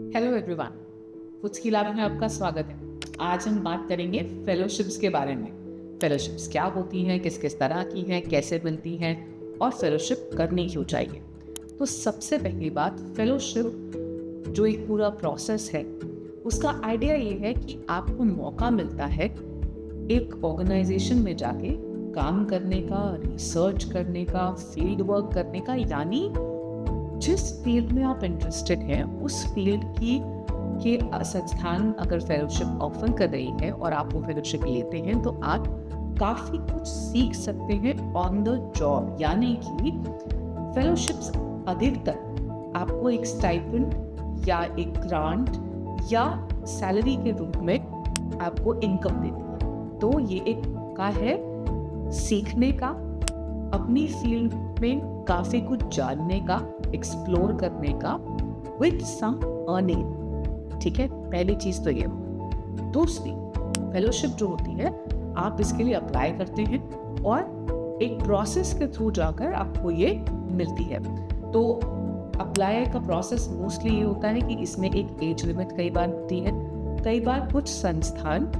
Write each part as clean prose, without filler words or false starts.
Hello everyone, कुछ की लाभ में आपका स्वागत है। आज हम बात करेंगे फेलोशिप्स के बारे में। फेलोशिप्स क्या होती हैं, किस किस तरह की हैं, कैसे बनती हैं और फेलोशिप करनी क्यों चाहिए। तो सबसे पहली बात, फेलोशिप जो एक पूरा प्रोसेस है उसका आइडिया ये है कि आपको मौका मिलता है एक ऑर्गेनाइजेशन में जाके काम करने का, रिसर्च करने का, फील्ड वर्क करने का, यानी जिस फील्ड में आप इंटरेस्टेड हैं उस फील्ड की के संस्थान अगर फेलोशिप ऑफर कर रही है और आप वो फेलोशिप लेते हैं तो आप काफ़ी कुछ सीख सकते हैं ऑन द जॉब। यानी कि फेलोशिप्स अधिकतर आपको एक स्टाइपेंड या एक ग्रांट या सैलरी के रूप में आपको इनकम देती है। तो ये एक मौका है सीखने का, अपनी फील्ड में काफ़ी कुछ जानने का, एक्सप्लोर करने का विद सम अर्निंग। ठीक है, पहली चीज़ तो ये। दूसरी, फेलोशिप जो होती है आप इसके लिए अप्लाई करते हैं और एक प्रोसेस के थ्रू जाकर आपको ये मिलती है। तो अप्लाई का प्रोसेस मोस्टली ये होता है कि इसमें एक एज लिमिट कई बार होती है। कई बार कुछ संस्थान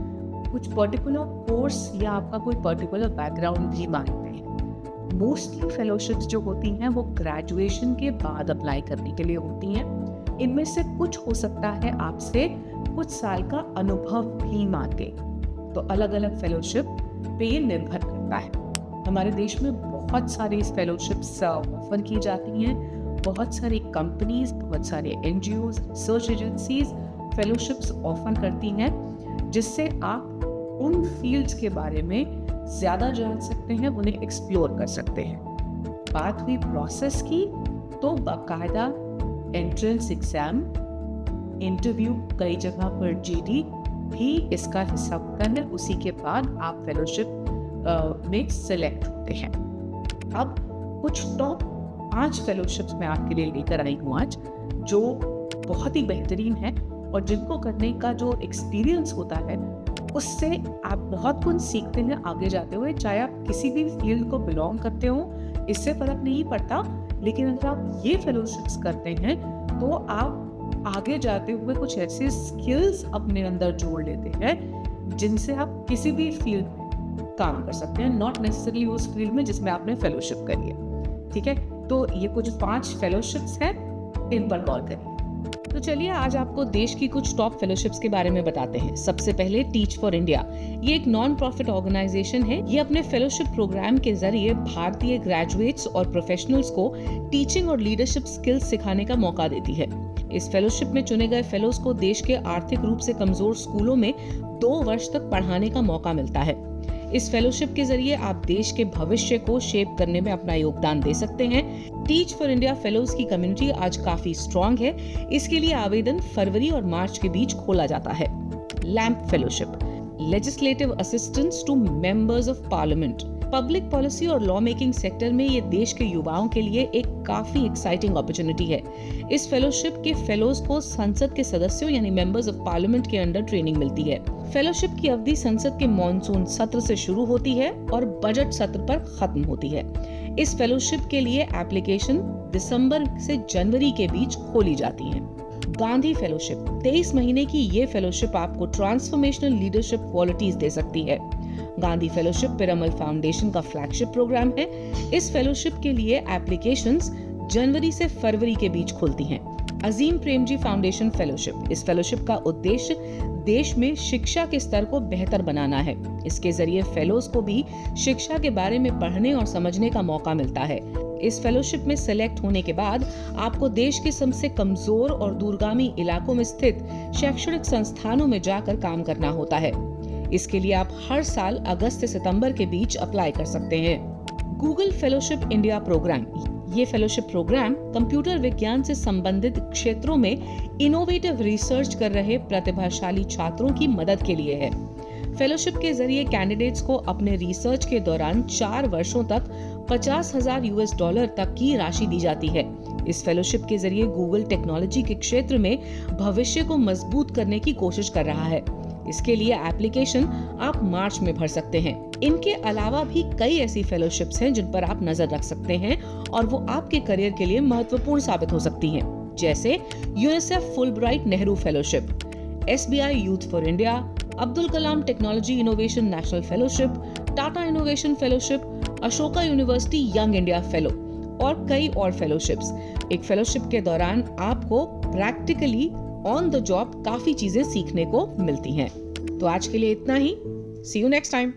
कुछ पर्टिकुलर कोर्स या आपका कोई पर्टिकुलर बैकग्राउंड भी मांगते हैं। मोस्टली फेलोशिप्स जो होती हैं वो ग्रेजुएशन के बाद अप्लाई करने के लिए होती हैं। इनमें से कुछ हो सकता है आपसे कुछ साल का अनुभव भी मांगे। तो अलग अलग फेलोशिप पे ये निर्भर करता है। हमारे देश में बहुत सारी फेलोशिप्स ऑफर की जाती हैं। बहुत सारी कंपनीज, बहुत सारे NGOs, research agencies fellowships offer करती हैं, जिससे आप उन फील्ड्स के बारे में ज़्यादा जान सकते हैं, उन्हें एक्सप्लोर कर सकते हैं। बात हुई प्रोसेस की, तो बाकायदा एंट्रेंस एग्ज़ाम, इंटरव्यू, कई जगह पर जीडी भी इसका हिस्सा होता है। उसी के बाद आप फेलोशिप में सेलेक्ट होते हैं। अब कुछ टॉप 5 फेलोशिप्स मैं आपके लिए लेकर आई हूँ आज, जो बहुत ही बेहतरीन है और जिनको करने का जो एक्सपीरियंस होता है उससे आप बहुत कुछ सीखते हैं आगे जाते हुए। चाहे आप किसी भी फील्ड को बिलोंग करते हो, इससे फर्क नहीं पड़ता, लेकिन अगर आप ये फेलोशिप्स करते हैं तो आप आगे जाते हुए कुछ ऐसे स्किल्स अपने अंदर जोड़ लेते हैं जिनसे आप किसी भी फील्ड में काम कर सकते हैं, नॉट नेसेसरली उस फील्ड में जिसमें आपने फेलोशिप करी है। ठीक है, तो ये कुछ 5 फेलोशिप्स हैं, इन पर गौर करिए। तो चलिए आज आपको देश की कुछ टॉप फेलोशिप्स के बारे में बताते हैं। सबसे पहले टीच फॉर इंडिया, ये एक नॉन प्रॉफिट ऑर्गेनाइजेशन है। ये अपने फेलोशिप प्रोग्राम के जरिए भारतीय ग्रेजुएट्स और प्रोफेशनल्स को टीचिंग और लीडरशिप स्किल्स सिखाने का मौका देती है। इस फेलोशिप में चुने गए फेलोज को देश के आर्थिक रूप से कमजोर स्कूलों में 2 वर्ष तक पढ़ाने का मौका मिलता है। इस फेलोशिप के जरिए आप देश के भविष्य को शेप करने में अपना योगदान दे सकते हैं। टीच फॉर इंडिया फेलोज की कम्युनिटी आज काफी स्ट्रॉन्ग है। इसके लिए आवेदन फरवरी और मार्च के बीच खोला जाता है। LAMP fellowship, legislative assistance to members of parliament. Public policy और लॉ मेकिंग सेक्टर में ये देश के युवाओं के लिए एक काफी एक्साइटिंग अपॉर्चुनिटी है। इस फेलोशिप के फेलोज को संसद के सदस्यों यानी मेंबर्स ऑफ पार्लियामेंट के अंडर ट्रेनिंग मिलती है। फेलोशिप की अवधि संसद के मॉनसून सत्र से शुरू होती है और बजट सत्र पर खत्म होती है। इस फेलोशिप के लिए एप्लीकेशन दिसंबर से जनवरी के बीच खोली जाती है। गांधी फेलोशिप, 23 महीने की ये फेलोशिप आपको ट्रांसफॉर्मेशनल लीडरशिप क्वालिटीज दे सकती है। गांधी फेलोशिप पिरामल फाउंडेशन का फ्लैगशिप प्रोग्राम है। इस फेलोशिप के लिए एप्लीकेशंस जनवरी से फरवरी के बीच खुलती हैं। अजीम प्रेमजी फाउंडेशन फेलोशिप, इस फेलोशिप का उद्देश्य देश में शिक्षा के स्तर को बेहतर बनाना है। इसके जरिए फेलोज को भी शिक्षा के बारे में पढ़ने और समझने का मौका मिलता है। इस फेलोशिप में सेलेक्ट होने के बाद आपको देश के सबसे कमजोर और दूरगामी इलाकों में स्थित शैक्षणिक संस्थानों में जाकर काम करना होता है। इसके लिए आप हर साल अगस्त से सितंबर के बीच अप्लाई कर सकते हैं। गूगल फेलोशिप इंडिया प्रोग्राम, ये फेलोशिप प्रोग्राम कंप्यूटर विज्ञान से संबंधित क्षेत्रों में इनोवेटिव रिसर्च कर रहे प्रतिभाशाली छात्रों की मदद के लिए है। फेलोशिप के जरिए कैंडिडेट्स को अपने रिसर्च के दौरान 4 वर्षों तक $50,000 तक की राशि दी जाती है। इस फेलोशिप के जरिए गूगल टेक्नोलॉजी के क्षेत्र में भविष्य को मजबूत करने की कोशिश कर रहा है। इसके लिए एप्लीकेशन आप मार्च में भर सकते हैं। इनके अलावा भी कई ऐसी फेलोशिप्स हैं जिन पर आप नजर रख सकते हैं और वो आपके करियर के लिए महत्वपूर्ण साबित हो सकती हैं। जैसे UNICEF Fulbright Nehru fellowship, SBI youth for India, Abdul Kalam technology innovation national fellowship, Tata innovation fellowship, Ashoka university young India fellow और कई और फेलोशिप्स। एक फेलोशिप के दौरान आपको प्रैक्टिकली ऑन द जॉब काफी चीजें सीखने को मिलती हैं। तो आज के लिए इतना ही। सी यू नेक्स्ट टाइम।